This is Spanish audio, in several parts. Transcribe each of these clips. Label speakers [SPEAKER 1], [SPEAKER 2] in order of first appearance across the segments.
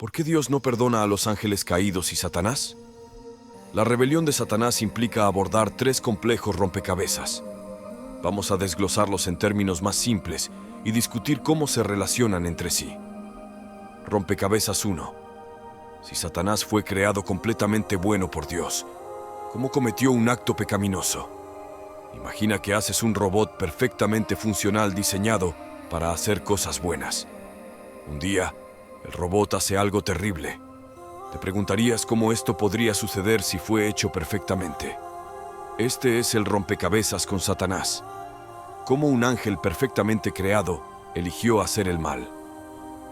[SPEAKER 1] ¿Por qué Dios no perdona a los ángeles caídos y Satanás? La rebelión de Satanás implica abordar tres complejos rompecabezas. Vamos a desglosarlos en términos más simples y discutir cómo se relacionan entre sí. Rompecabezas 1. Si Satanás fue creado completamente bueno por Dios, ¿cómo cometió un acto pecaminoso? Imagina que haces un robot perfectamente funcional diseñado para hacer cosas buenas. Un día, el robot hace algo terrible. Te preguntarías cómo esto podría suceder si fue hecho perfectamente. Este es el rompecabezas con Satanás. Cómo un ángel perfectamente creado eligió hacer el mal.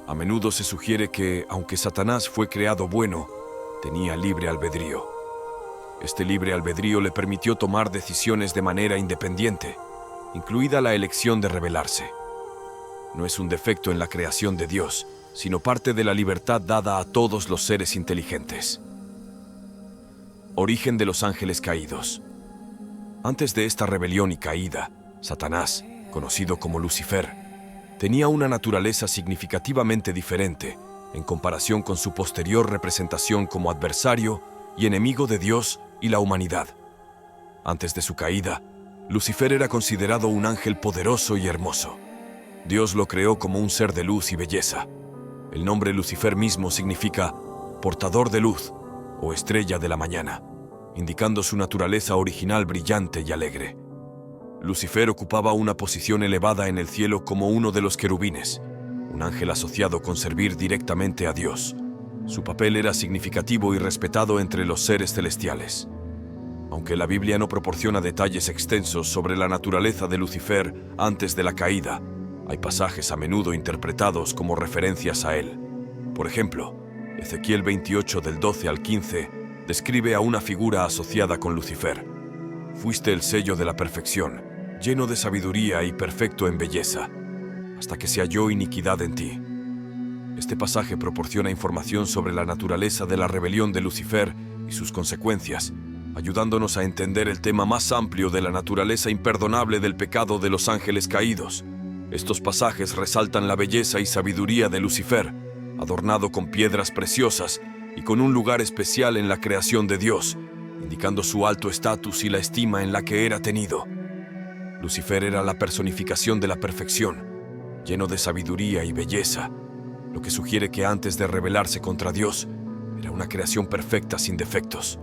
[SPEAKER 1] A menudo se sugiere que, aunque Satanás fue creado bueno, tenía libre albedrío. Este libre albedrío le permitió tomar decisiones de manera independiente, incluida la elección de rebelarse. No es un defecto en la creación de Dios, sino parte de la libertad dada a todos los seres inteligentes. Origen de los ángeles caídos. Antes de esta rebelión y caída, Satanás, conocido como Lucifer, tenía una naturaleza significativamente diferente en comparación con su posterior representación como adversario y enemigo de Dios y la humanidad. Antes de su caída, Lucifer era considerado un ángel poderoso y hermoso. Dios lo creó como un ser de luz y belleza. El nombre Lucifer mismo significa portador de luz o estrella de la mañana, indicando su naturaleza original brillante y alegre. Lucifer ocupaba una posición elevada en el cielo como uno de los querubines, un ángel asociado con servir directamente a Dios. Su papel era significativo y respetado entre los seres celestiales. Aunque la Biblia no proporciona detalles extensos sobre la naturaleza de Lucifer antes de la caída, hay pasajes a menudo interpretados como referencias a él. Por ejemplo, Ezequiel 28 del 12 al 15 describe a una figura asociada con Lucifer. Fuiste el sello de la perfección, lleno de sabiduría y perfecto en belleza, hasta que se halló iniquidad en ti. Este pasaje proporciona información sobre la naturaleza de la rebelión de Lucifer y sus consecuencias, ayudándonos a entender el tema más amplio de la naturaleza imperdonable del pecado de los ángeles caídos. Estos pasajes resaltan la belleza y sabiduría de Lucifer, adornado con piedras preciosas y con un lugar especial en la creación de Dios, indicando su alto estatus y la estima en la que era tenido. Lucifer era la personificación de la perfección, lleno de sabiduría y belleza, lo que sugiere que antes de rebelarse contra Dios, era una creación perfecta sin defectos.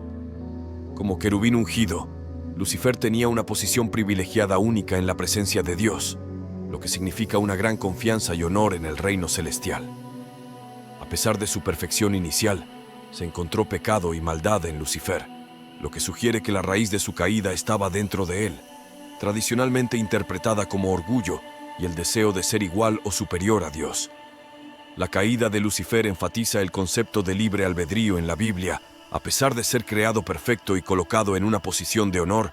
[SPEAKER 1] Como querubín ungido, Lucifer tenía una posición privilegiada única en la presencia de Dios, lo que significa una gran confianza y honor en el reino celestial. A pesar de su perfección inicial, se encontró pecado y maldad en Lucifer, lo que sugiere que la raíz de su caída estaba dentro de él, tradicionalmente interpretada como orgullo y el deseo de ser igual o superior a Dios. La caída de Lucifer enfatiza el concepto de libre albedrío en la Biblia. A pesar de ser creado perfecto y colocado en una posición de honor,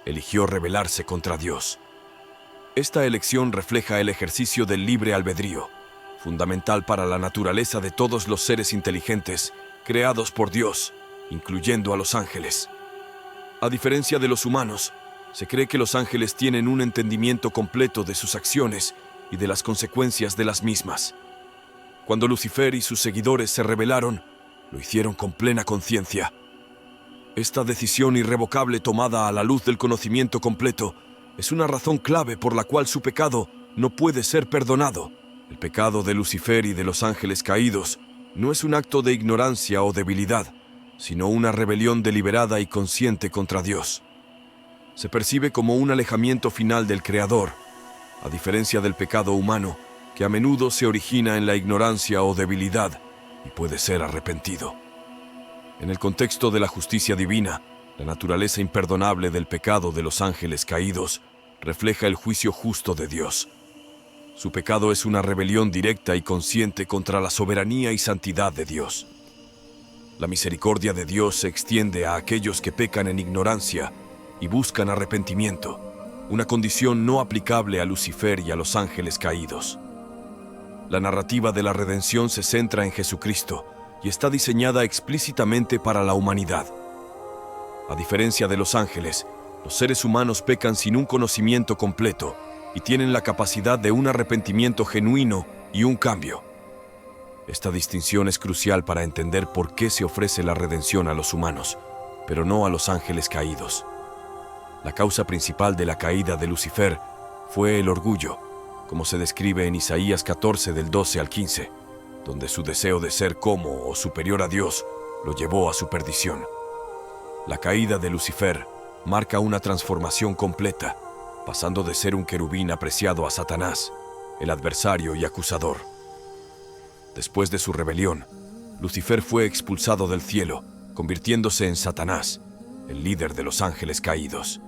[SPEAKER 1] eligió rebelarse contra Dios. Esta elección refleja el ejercicio del libre albedrío, fundamental para la naturaleza de todos los seres inteligentes creados por Dios, incluyendo a los ángeles. A diferencia de los humanos, se cree que los ángeles tienen un entendimiento completo de sus acciones y de las consecuencias de las mismas. Cuando Lucifer y sus seguidores se rebelaron, lo hicieron con plena conciencia. Esta decisión irrevocable tomada a la luz del conocimiento completo es una razón clave por la cual su pecado no puede ser perdonado. El pecado de Lucifer y de los ángeles caídos no es un acto de ignorancia o debilidad, sino una rebelión deliberada y consciente contra Dios. Se percibe como un alejamiento final del Creador, a diferencia del pecado humano, que a menudo se origina en la ignorancia o debilidad y puede ser arrepentido. En el contexto de la justicia divina, la naturaleza imperdonable del pecado de los ángeles caídos refleja el juicio justo de Dios. Su pecado es una rebelión directa y consciente contra la soberanía y santidad de Dios. La misericordia de Dios se extiende a aquellos que pecan en ignorancia y buscan arrepentimiento, una condición no aplicable a Lucifer y a los ángeles caídos. La narrativa de la redención se centra en Jesucristo y está diseñada explícitamente para la humanidad. A diferencia de los ángeles, los seres humanos pecan sin un conocimiento completo y tienen la capacidad de un arrepentimiento genuino y un cambio. Esta distinción es crucial para entender por qué se ofrece la redención a los humanos, pero no a los ángeles caídos. La causa principal de la caída de Lucifer fue el orgullo, como se describe en Isaías 14 del 12 al 15, donde su deseo de ser como o superior a Dios lo llevó a su perdición. La caída de Lucifer marca una transformación completa, pasando de ser un querubín apreciado a Satanás, el adversario y acusador. Después de su rebelión, Lucifer fue expulsado del cielo, convirtiéndose en Satanás, el líder de los ángeles caídos.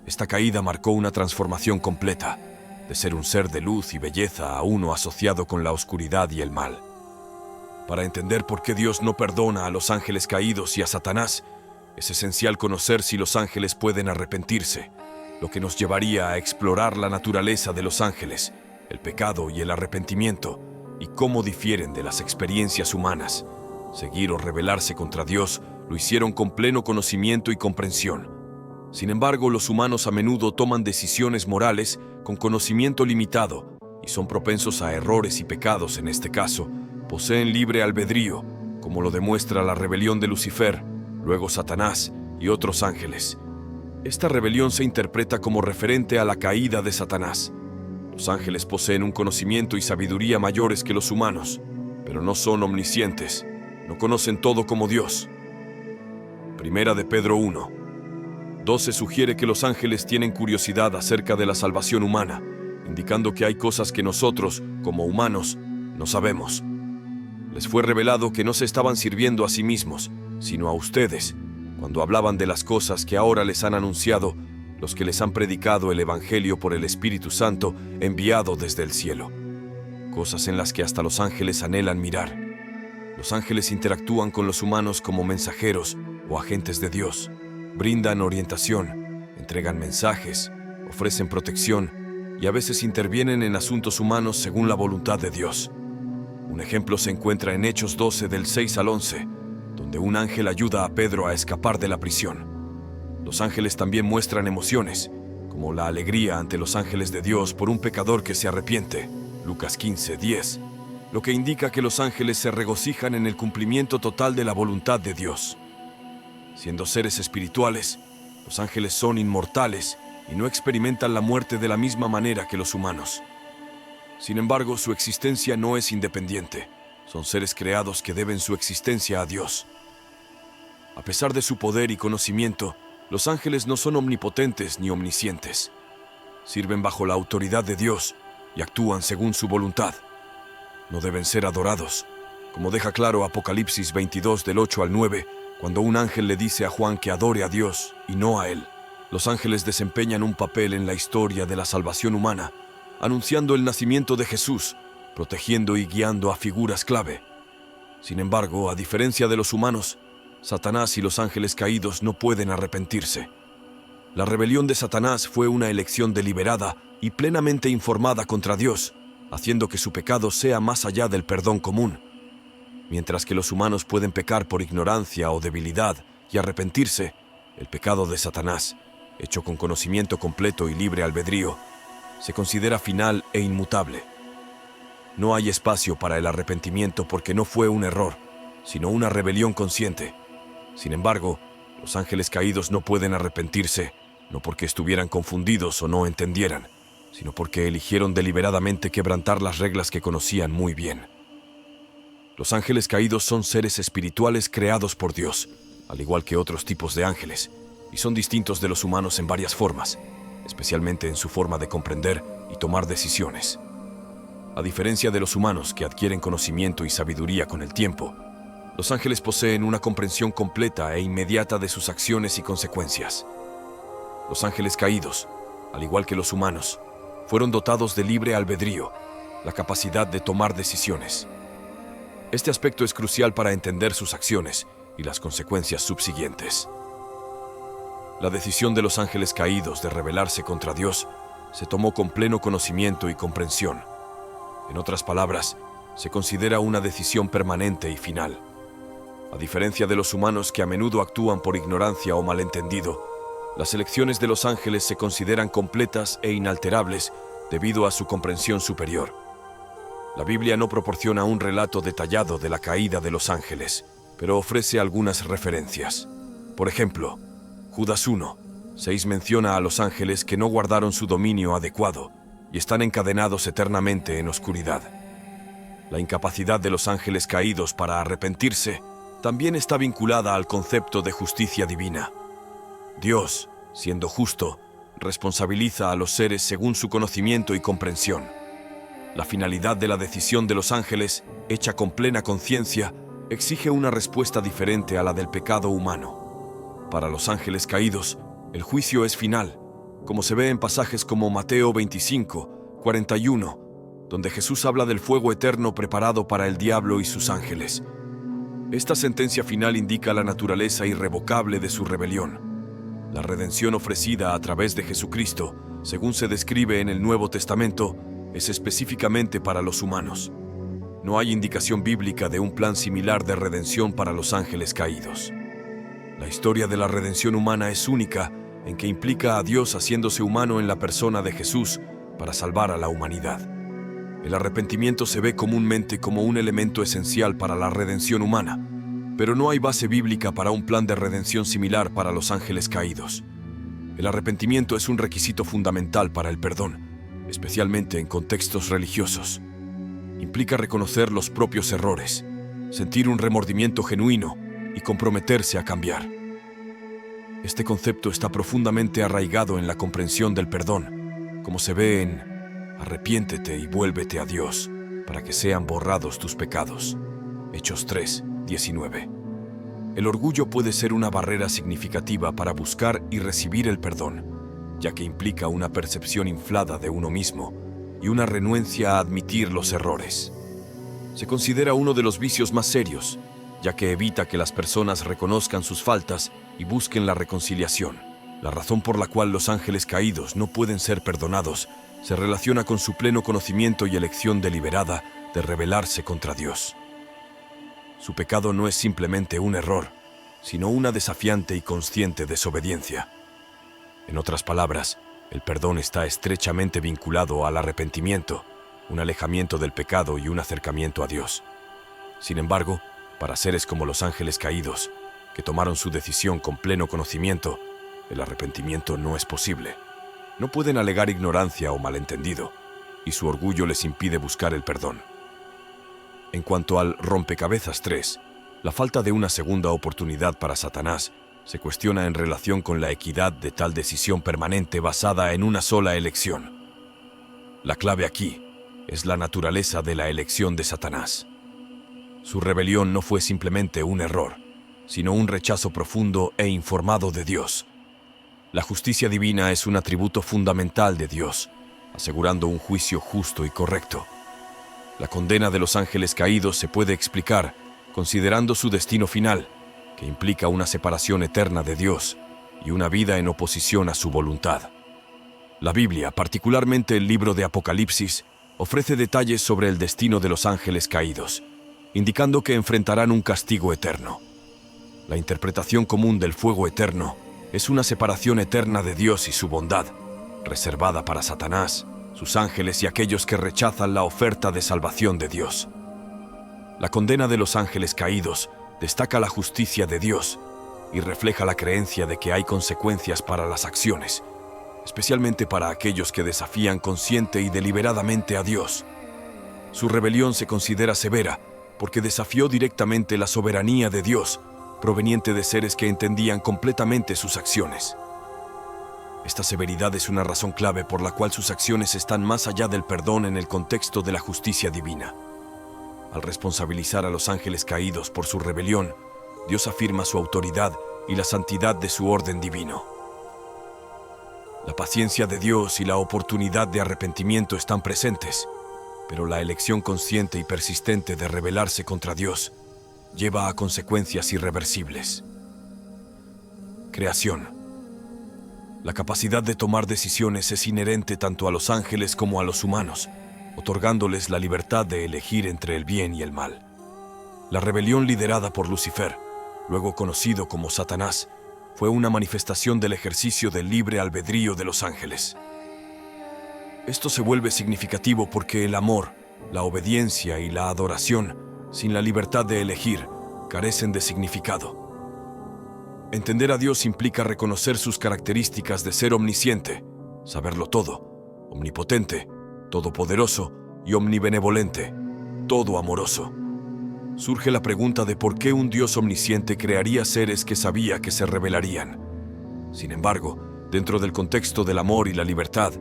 [SPEAKER 1] Esta caída marcó una transformación completa, de ser un ser de luz y belleza a uno asociado con la oscuridad y el mal. Para entender por qué Dios no perdona a los ángeles caídos y a Satanás, es esencial conocer si los ángeles pueden arrepentirse, lo que nos llevaría a explorar la naturaleza de los ángeles, el pecado y el arrepentimiento, y cómo difieren de las experiencias humanas. Seguir o rebelarse contra Dios lo hicieron con pleno conocimiento y comprensión. Sin embargo, los humanos a menudo toman decisiones morales con conocimiento limitado y son propensos a errores y pecados. En este caso, poseen libre albedrío, como lo demuestra la rebelión de Lucifer, luego Satanás y otros ángeles. Esta rebelión se interpreta como referente a la caída de Satanás. Los ángeles poseen un conocimiento y sabiduría mayores que los humanos, pero no son omniscientes, no conocen todo como Dios. Primera de Pedro 1:12 sugiere que los ángeles tienen curiosidad acerca de la salvación humana, indicando que hay cosas que nosotros, como humanos, no sabemos. Les fue revelado que no se estaban sirviendo a sí mismos, sino a ustedes, cuando hablaban de las cosas que ahora les han anunciado los que les han predicado el Evangelio por el Espíritu Santo enviado desde el cielo. Cosas en las que hasta los ángeles anhelan mirar. Los ángeles interactúan con los humanos como mensajeros o agentes de Dios. Brindan orientación, entregan mensajes, ofrecen protección y a veces intervienen en asuntos humanos según la voluntad de Dios. Un ejemplo se encuentra en Hechos 12 del 6 al 11, donde un ángel ayuda a Pedro a escapar de la prisión. Los ángeles también muestran emociones, como la alegría ante los ángeles de Dios por un pecador que se arrepiente, Lucas 15:10, lo que indica que los ángeles se regocijan en el cumplimiento total de la voluntad de Dios. Siendo seres espirituales, los ángeles son inmortales y no experimentan la muerte de la misma manera que los humanos. Sin embargo, su existencia no es independiente. Son seres creados que deben su existencia a Dios. A pesar de su poder y conocimiento, los ángeles no son omnipotentes ni omniscientes. Sirven bajo la autoridad de Dios y actúan según su voluntad. No deben ser adorados, como deja claro Apocalipsis 22 del 8 al 9, cuando un ángel le dice a Juan que adore a Dios y no a él. Los ángeles desempeñan un papel en la historia de la salvación humana, anunciando el nacimiento de Jesús, protegiendo y guiando a figuras clave. Sin embargo, a diferencia de los humanos, Satanás y los ángeles caídos no pueden arrepentirse. La rebelión de Satanás fue una elección deliberada y plenamente informada contra Dios, haciendo que su pecado sea más allá del perdón común. Mientras que los humanos pueden pecar por ignorancia o debilidad y arrepentirse, el pecado de Satanás, hecho con conocimiento completo y libre albedrío, se considera final e inmutable. No hay espacio para el arrepentimiento porque no fue un error, sino una rebelión consciente. Sin embargo, los ángeles caídos no pueden arrepentirse, no porque estuvieran confundidos o no entendieran, sino porque eligieron deliberadamente quebrantar las reglas que conocían muy bien. Los ángeles caídos son seres espirituales creados por Dios, al igual que otros tipos de ángeles, y son distintos de los humanos en varias formas, especialmente en su forma de comprender y tomar decisiones. A diferencia de los humanos que adquieren conocimiento y sabiduría con el tiempo, los ángeles poseen una comprensión completa e inmediata de sus acciones y consecuencias. Los ángeles caídos, al igual que los humanos, fueron dotados de libre albedrío, la capacidad de tomar decisiones. Este aspecto es crucial para entender sus acciones y las consecuencias subsiguientes. La decisión de los ángeles caídos de rebelarse contra Dios se tomó con pleno conocimiento y comprensión. En otras palabras, se considera una decisión permanente y final. A diferencia de los humanos que a menudo actúan por ignorancia o malentendido, las elecciones de los ángeles se consideran completas e inalterables debido a su comprensión superior. La Biblia no proporciona un relato detallado de la caída de los ángeles, pero ofrece algunas referencias. Por ejemplo, Judas 1:6 menciona a los ángeles que no guardaron su dominio adecuado y están encadenados eternamente en oscuridad. La incapacidad de los ángeles caídos para arrepentirse también está vinculada al concepto de justicia divina. Dios, siendo justo, responsabiliza a los seres según su conocimiento y comprensión. La finalidad de la decisión de los ángeles, hecha con plena conciencia, exige una respuesta diferente a la del pecado humano. Para los ángeles caídos, el juicio es final, como se ve en pasajes como Mateo 25:41, donde Jesús habla del fuego eterno preparado para el diablo y sus ángeles. Esta sentencia final indica la naturaleza irrevocable de su rebelión. La redención ofrecida a través de Jesucristo, según se describe en el Nuevo Testamento, es específicamente para los humanos. No hay indicación bíblica de un plan similar de redención para los ángeles caídos. La historia de la redención humana es única en que implica a Dios haciéndose humano en la persona de Jesús para salvar a la humanidad. El arrepentimiento se ve comúnmente como un elemento esencial para la redención humana, pero no hay base bíblica para un plan de redención similar para los ángeles caídos. El arrepentimiento es un requisito fundamental para el perdón, especialmente en contextos religiosos. Implica reconocer los propios errores, sentir un remordimiento genuino y comprometerse a cambiar. Este concepto está profundamente arraigado en la comprensión del perdón, como se ve en Arrepiéntete y vuélvete a Dios, para que sean borrados tus pecados. Hechos 3:19. El orgullo puede ser una barrera significativa para buscar y recibir el perdón, ya que implica una percepción inflada de uno mismo y una renuencia a admitir los errores. Se considera uno de los vicios más serios, ya que evita que las personas reconozcan sus faltas y busquen la reconciliación. La razón por la cual los ángeles caídos no pueden ser perdonados se relaciona con su pleno conocimiento y elección deliberada de rebelarse contra Dios. Su pecado no es simplemente un error, sino una desafiante y consciente desobediencia. En otras palabras, el perdón está estrechamente vinculado al arrepentimiento, un alejamiento del pecado y un acercamiento a Dios. Sin embargo, para seres como los ángeles caídos, que tomaron su decisión con pleno conocimiento, el arrepentimiento no es posible. No pueden alegar ignorancia o malentendido, y su orgullo les impide buscar el perdón. En cuanto al rompecabezas 3, la falta de una segunda oportunidad para Satanás se cuestiona en relación con la equidad de tal decisión permanente basada en una sola elección. La clave aquí es la naturaleza de la elección de Satanás. Su rebelión no fue simplemente un error, sino un rechazo profundo e informado de Dios. La justicia divina es un atributo fundamental de Dios, asegurando un juicio justo y correcto. La condena de los ángeles caídos se puede explicar considerando su destino final, que implica una separación eterna de Dios y una vida en oposición a su voluntad. La Biblia, particularmente el libro de Apocalipsis, ofrece detalles sobre el destino de los ángeles caídos, indicando que enfrentarán un castigo eterno. La interpretación común del fuego eterno es una separación eterna de Dios y su bondad, reservada para Satanás, sus ángeles y aquellos que rechazan la oferta de salvación de Dios. La condena de los ángeles caídos destaca la justicia de Dios y refleja la creencia de que hay consecuencias para las acciones, especialmente para aquellos que desafían consciente y deliberadamente a Dios. Su rebelión se considera severa porque desafió directamente la soberanía de Dios, proveniente de seres que entendían completamente sus acciones. Esta severidad es una razón clave por la cual sus acciones están más allá del perdón en el contexto de la justicia divina. Al responsabilizar a los ángeles caídos por su rebelión, Dios afirma su autoridad y la santidad de su orden divino. La paciencia de Dios y la oportunidad de arrepentimiento están presentes, pero la elección consciente y persistente de rebelarse contra Dios lleva a consecuencias irreversibles. Creación. La capacidad de tomar decisiones es inherente tanto a los ángeles como a los humanos, otorgándoles la libertad de elegir entre el bien y el mal. La rebelión liderada por Lucifer, luego conocido como Satanás, fue una manifestación del ejercicio del libre albedrío de los ángeles. Esto se vuelve significativo porque el amor, la obediencia y la adoración, sin la libertad de elegir, carecen de significado. Entender a Dios implica reconocer sus características de ser omnisciente, saberlo todo, omnipotente, todopoderoso y omnibenevolente, todo amoroso. Surge la pregunta de por qué un Dios omnisciente crearía seres que sabía que se rebelarían. Sin embargo, dentro del contexto del amor y la libertad,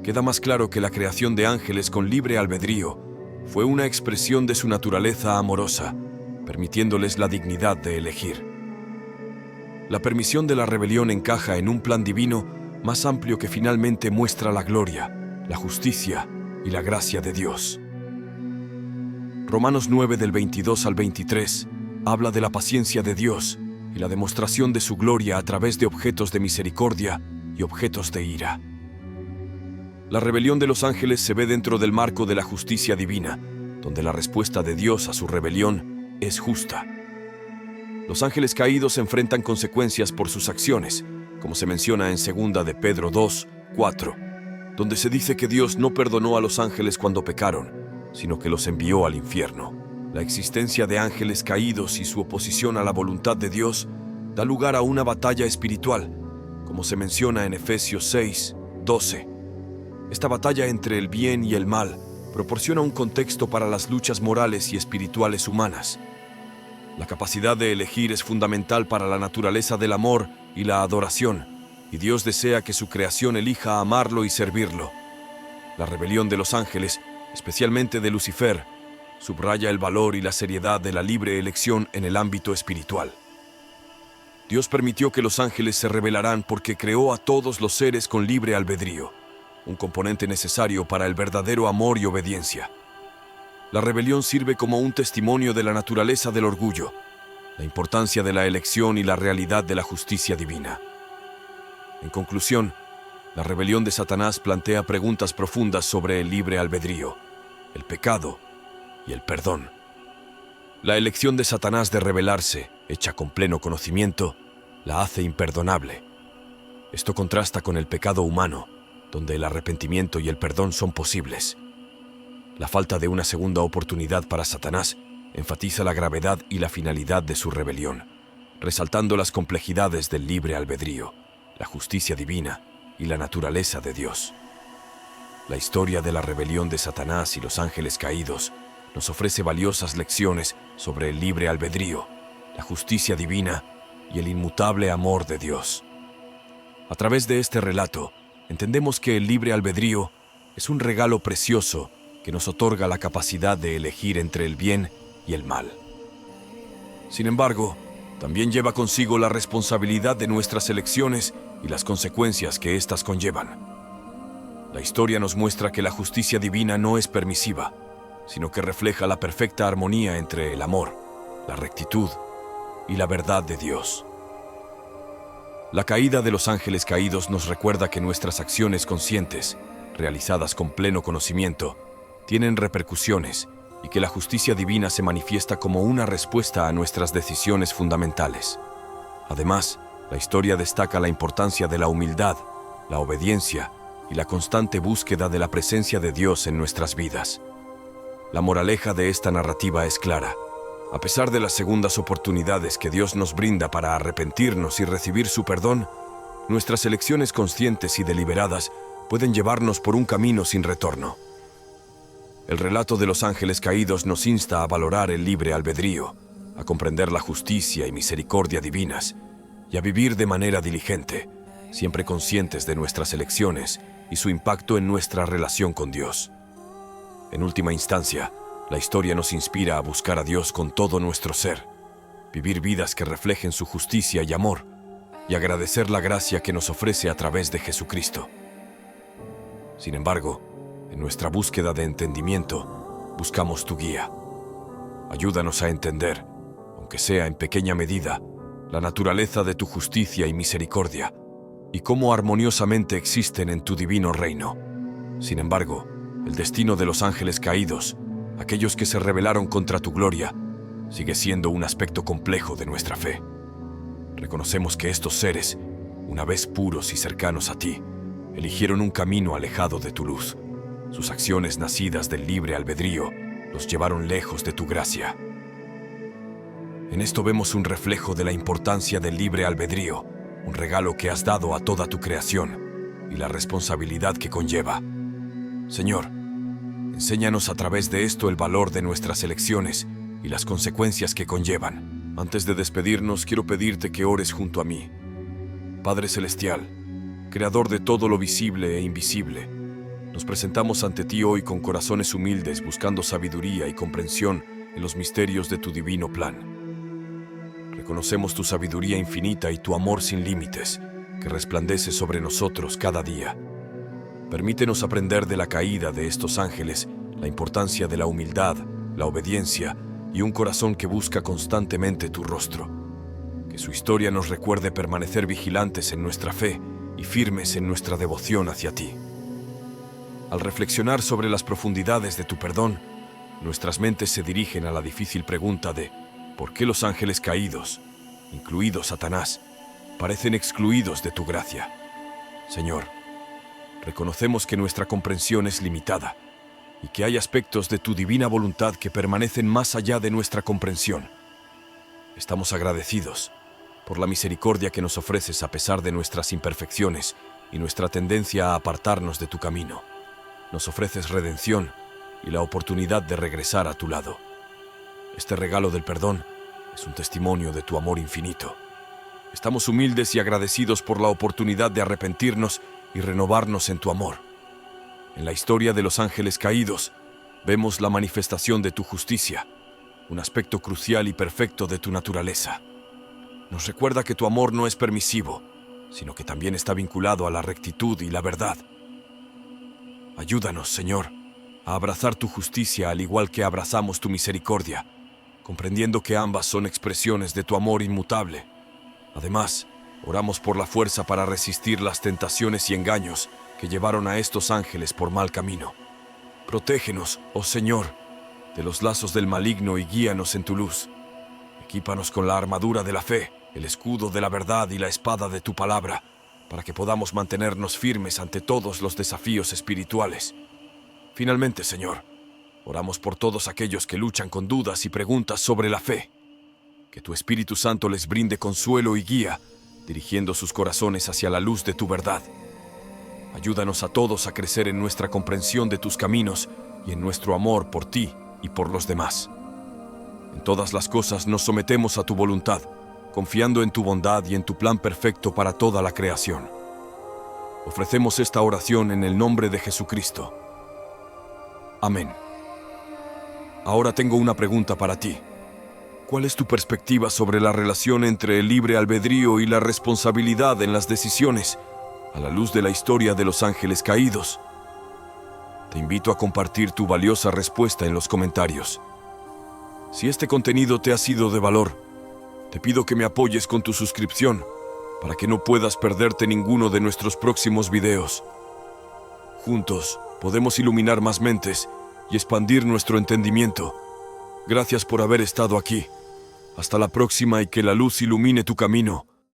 [SPEAKER 1] queda más claro que la creación de ángeles con libre albedrío fue una expresión de su naturaleza amorosa, permitiéndoles la dignidad de elegir. La permisión de la rebelión encaja en un plan divino más amplio que finalmente muestra la gloria, la justicia y la gracia de Dios. Romanos 9 del 22 al 23 habla de la paciencia de Dios y la demostración de su gloria a través de objetos de misericordia y objetos de ira. La rebelión de los ángeles se ve dentro del marco de la justicia divina, donde la respuesta de Dios a su rebelión es justa. Los ángeles caídos enfrentan consecuencias por sus acciones, como se menciona en 2 de Pedro 2, 4, donde se dice que Dios no perdonó a los ángeles cuando pecaron, sino que los envió al infierno. La existencia de ángeles caídos y su oposición a la voluntad de Dios da lugar a una batalla espiritual, como se menciona en Efesios 6, 12. Esta batalla entre el bien y el mal proporciona un contexto para las luchas morales y espirituales humanas. La capacidad de elegir es fundamental para la naturaleza del amor y la adoración, y Dios desea que su creación elija amarlo y servirlo. La rebelión de los ángeles, especialmente de Lucifer, subraya el valor y la seriedad de la libre elección en el ámbito espiritual. Dios permitió que los ángeles se rebelaran porque creó a todos los seres con libre albedrío, un componente necesario para el verdadero amor y obediencia. La rebelión sirve como un testimonio de la naturaleza del orgullo, la importancia de la elección y la realidad de la justicia divina. En conclusión, la rebelión de Satanás plantea preguntas profundas sobre el libre albedrío, el pecado y el perdón. La elección de Satanás de rebelarse, hecha con pleno conocimiento, la hace imperdonable. Esto contrasta con el pecado humano, donde el arrepentimiento y el perdón son posibles. La falta de una segunda oportunidad para Satanás enfatiza la gravedad y la finalidad de su rebelión, resaltando las complejidades del libre albedrío, la justicia divina y la naturaleza de Dios. La historia de la rebelión de Satanás y los ángeles caídos nos ofrece valiosas lecciones sobre el libre albedrío, la justicia divina y el inmutable amor de Dios. A través de este relato, entendemos que el libre albedrío es un regalo precioso que nos otorga la capacidad de elegir entre el bien y el mal. Sin embargo, también lleva consigo la responsabilidad de nuestras elecciones y las consecuencias que éstas conllevan. La historia nos muestra que la justicia divina no es permisiva, sino que refleja la perfecta armonía entre el amor, la rectitud y la verdad de Dios. La caída de los ángeles caídos nos recuerda que nuestras acciones conscientes, realizadas con pleno conocimiento, tienen repercusiones y que la justicia divina se manifiesta como una respuesta a nuestras decisiones fundamentales. Además, la historia destaca la importancia de la humildad, la obediencia y la constante búsqueda de la presencia de Dios en nuestras vidas. La moraleja de esta narrativa es clara. A pesar de las segundas oportunidades que Dios nos brinda para arrepentirnos y recibir su perdón, nuestras elecciones conscientes y deliberadas pueden llevarnos por un camino sin retorno. El relato de los ángeles caídos nos insta a valorar el libre albedrío, a comprender la justicia y misericordia divinas y a vivir de manera diligente, siempre conscientes de nuestras elecciones y su impacto en nuestra relación con Dios. En última instancia, la historia nos inspira a buscar a Dios con todo nuestro ser, vivir vidas que reflejen su justicia y amor, y agradecer la gracia que nos ofrece a través de Jesucristo. Sin embargo, en nuestra búsqueda de entendimiento, buscamos tu guía. Ayúdanos a entender, aunque sea en pequeña medida, la naturaleza de tu justicia y misericordia, y cómo armoniosamente existen en tu divino reino. Sin embargo, el destino de los ángeles caídos, aquellos que se rebelaron contra tu gloria, sigue siendo un aspecto complejo de nuestra fe. Reconocemos que estos seres, una vez puros y cercanos a ti, eligieron un camino alejado de tu luz. Sus acciones nacidas del libre albedrío los llevaron lejos de tu gracia. En esto vemos un reflejo de la importancia del libre albedrío, un regalo que has dado a toda tu creación y la responsabilidad que conlleva. Señor, enséñanos a través de esto el valor de nuestras elecciones y las consecuencias que conllevan. Antes de despedirnos, quiero pedirte que ores junto a mí. Padre Celestial, Creador de todo lo visible e invisible, nos presentamos ante ti hoy con corazones humildes, buscando sabiduría y comprensión en los misterios de tu divino plan. Reconocemos tu sabiduría infinita y tu amor sin límites, que resplandece sobre nosotros cada día. Permítenos aprender de la caída de estos ángeles la importancia de la humildad, la obediencia y un corazón que busca constantemente tu rostro. Que su historia nos recuerde permanecer vigilantes en nuestra fe y firmes en nuestra devoción hacia ti. Al reflexionar sobre las profundidades de tu perdón, nuestras mentes se dirigen a la difícil pregunta de ¿por qué los ángeles caídos, incluido Satanás, parecen excluidos de tu gracia? Señor, reconocemos que nuestra comprensión es limitada y que hay aspectos de tu divina voluntad que permanecen más allá de nuestra comprensión. Estamos agradecidos por la misericordia que nos ofreces a pesar de nuestras imperfecciones y nuestra tendencia a apartarnos de tu camino. Nos ofreces redención y la oportunidad de regresar a tu lado. Este regalo del perdón es un testimonio de tu amor infinito. Estamos humildes y agradecidos por la oportunidad de arrepentirnos y renovarnos en tu amor. En la historia de los ángeles caídos, vemos la manifestación de tu justicia, un aspecto crucial y perfecto de tu naturaleza. Nos recuerda que tu amor no es permisivo, sino que también está vinculado a la rectitud y la verdad. Ayúdanos, Señor, a abrazar tu justicia al igual que abrazamos tu misericordia, comprendiendo que ambas son expresiones de tu amor inmutable. Además, oramos por la fuerza para resistir las tentaciones y engaños que llevaron a estos ángeles por mal camino. Protégenos, oh Señor, de los lazos del maligno y guíanos en tu luz. Equípanos con la armadura de la fe, el escudo de la verdad y la espada de tu palabra, para que podamos mantenernos firmes ante todos los desafíos espirituales. Finalmente, Señor, oramos por todos aquellos que luchan con dudas y preguntas sobre la fe. Que tu Espíritu Santo les brinde consuelo y guía, dirigiendo sus corazones hacia la luz de tu verdad. Ayúdanos a todos a crecer en nuestra comprensión de tus caminos y en nuestro amor por ti y por los demás. En todas las cosas nos sometemos a tu voluntad, confiando en tu bondad y en tu plan perfecto para toda la creación. Ofrecemos esta oración en el nombre de Jesucristo. Amén. Ahora tengo una pregunta para ti. ¿Cuál es tu perspectiva sobre la relación entre el libre albedrío y la responsabilidad en las decisiones, a la luz de la historia de los ángeles caídos? Te invito a compartir tu valiosa respuesta en los comentarios. Si este contenido te ha sido de valor, te pido que me apoyes con tu suscripción para que no puedas perderte ninguno de nuestros próximos videos. Juntos podemos iluminar más mentes y expandir nuestro entendimiento. Gracias por haber estado aquí. Hasta la próxima y que la luz ilumine tu camino.